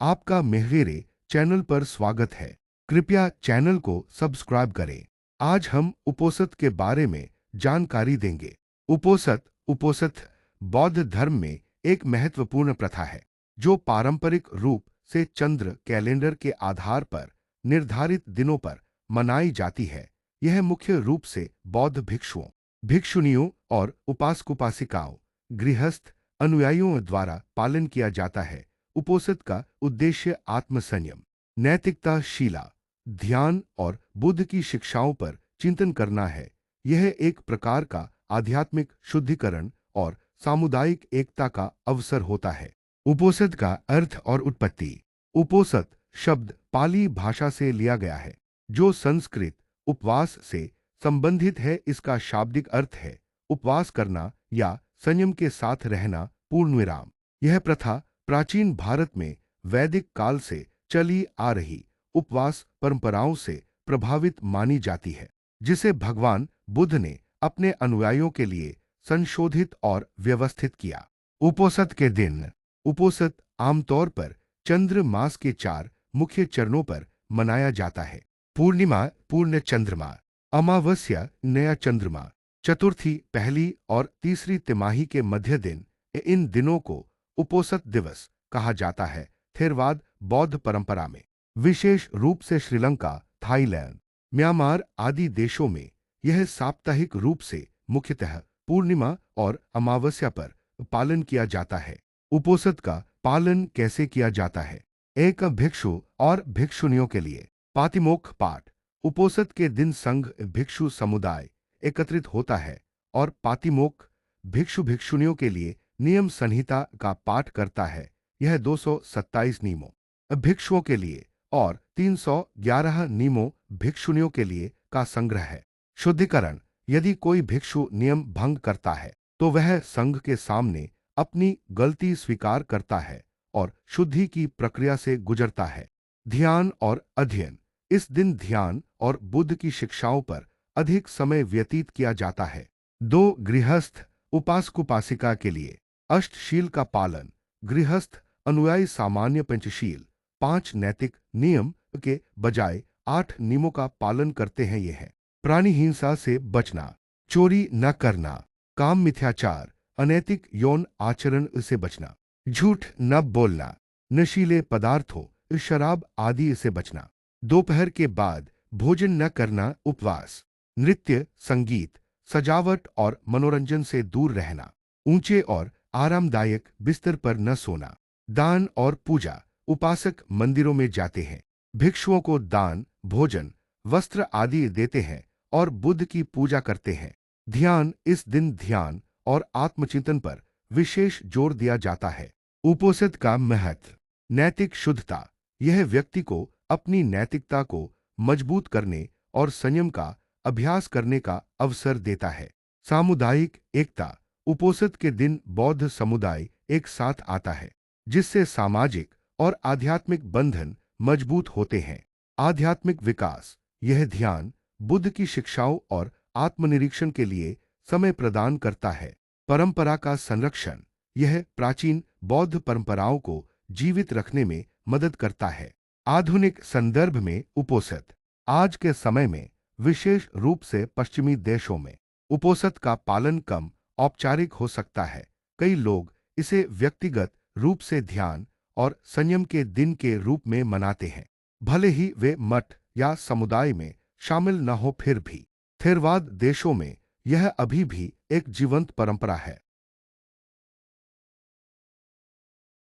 आपका मेहरे चैनल पर स्वागत है। कृपया चैनल को सब्सक्राइब करें। आज हम उपोसत के बारे में जानकारी देंगे। उपोसत बौद्ध धर्म में एक महत्वपूर्ण प्रथा है जो पारंपरिक रूप से चंद्र कैलेंडर के आधार पर निर्धारित दिनों पर मनाई जाती है। यह मुख्य रूप से बौद्ध भिक्षुओं, भिक्षुनियों और उपासकोपासिकाओं, गृहस्थ अनुयायियों द्वारा पालन किया जाता है। उपोसत का उद्देश्य आत्मसंयम, नैतिकता, शीला, ध्यान और बुद्ध की शिक्षाओं पर चिंतन करना है। यह एक प्रकार का आध्यात्मिक शुद्धिकरण और सामुदायिक एकता का अवसर होता है। उपोसत का अर्थ और उत्पत्ति। उपोसत शब्द पाली भाषा से लिया गया है जो संस्कृत उपवास से संबंधित है। इसका शाब्दिक अर्थ है उपवास करना या संयम के साथ रहना, पूर्णविराम। यह प्रथा प्राचीन भारत में वैदिक काल से चली आ रही उपवास परंपराओं से प्रभावित मानी जाती है, जिसे भगवान बुद्ध ने अपने अनुयायियों के लिए संशोधित और व्यवस्थित किया। उपोसत के दिन। उपोसत आमतौर पर चंद्र मास के 4 मुख्य चरणों पर मनाया जाता है। पूर्णिमा, पूर्ण चंद्रमा; अमावस्या, नया चंद्रमा; चतुर्थी, पहली और तीसरी तिमाही के मध्य दिन। इन दिनों को उपोसत दिवस कहा जाता है। थेरवाद बौद्ध परंपरा में विशेष रूप से श्रीलंका, थाईलैंड, म्यांमार आदि देशों में यह साप्ताहिक रूप से मुख्यतः पूर्णिमा और अमावस्या पर पालन किया जाता है। उपोसत का पालन कैसे किया जाता है? एक भिक्षु और भिक्षुनियों के लिए पातिमोक्ष पाठ। उपोसत के दिन संघ भिक्षु समुदाय एकत्रित होता है और पातिमोक्ष भिक्षु भिक्षुनियों के लिए नियम संहिता का पाठ करता है। यह 227 नियमों भिक्षुओं के लिए और 311 नियमों भिक्षुनियों के लिए का संग्रह है। शुद्धिकरण। यदि कोई भिक्षु नियम भंग करता है तो वह संघ के सामने अपनी गलती स्वीकार करता है और शुद्धि की प्रक्रिया से गुजरता है। ध्यान और अध्ययन। इस दिन ध्यान और बुद्ध की शिक्षाओं पर अधिक समय व्यतीत किया जाता है। 2 गृहस्थ उपासकोपासिका के लिए अष्टशील का पालन। गृहस्थ अनुयायी सामान्य पंचशील 5 नैतिक नियम के बजाय 8 नियमों का पालन करते हैं। ये है प्राणी हिंसा से बचना, चोरी न करना, काम मिथ्याचार, अनैतिक यौन आचरण से बचना, झूठ न बोलना, नशीले पदार्थों, शराब आदि से बचना, दोपहर के बाद भोजन न करना, उपवास, नृत्य, संगीत, सजावट और मनोरंजन से दूर रहना, ऊंचे और आरामदायक बिस्तर पर न सोना, दान और पूजा। उपासक मंदिरों में जाते हैं, भिक्षुओं को दान, भोजन, वस्त्र आदि देते हैं और बुद्ध की पूजा करते हैं। ध्यान। इस दिन ध्यान और आत्मचिंतन पर विशेष जोर दिया जाता है। उपोसत का महत्व। नैतिक शुद्धता। यह व्यक्ति को अपनी नैतिकता को मजबूत करने और संयम का अभ्यास करने का अवसर देता है। सामुदायिक एकता। उपोसत के दिन बौद्ध समुदाय एक साथ आता है, जिससे सामाजिक और आध्यात्मिक बंधन मजबूत होते हैं। आध्यात्मिक विकास। यह ध्यान, बुद्ध की शिक्षाओं और आत्मनिरीक्षण के लिए समय प्रदान करता है। परंपरा का संरक्षण। यह प्राचीन बौद्ध परंपराओं को जीवित रखने में मदद करता है। आधुनिक संदर्भ में उपोसत आज के समय में विशेष रूप से पश्चिमी देशों में उपोसत का पालन कम औपचारिक हो सकता है। कई लोग इसे व्यक्तिगत रूप से ध्यान और संयम के दिन के रूप में मनाते हैं, भले ही वे मठ या समुदाय में शामिल न हो। फिर भी थेरवाद देशों में यह अभी भी एक जीवंत परंपरा है।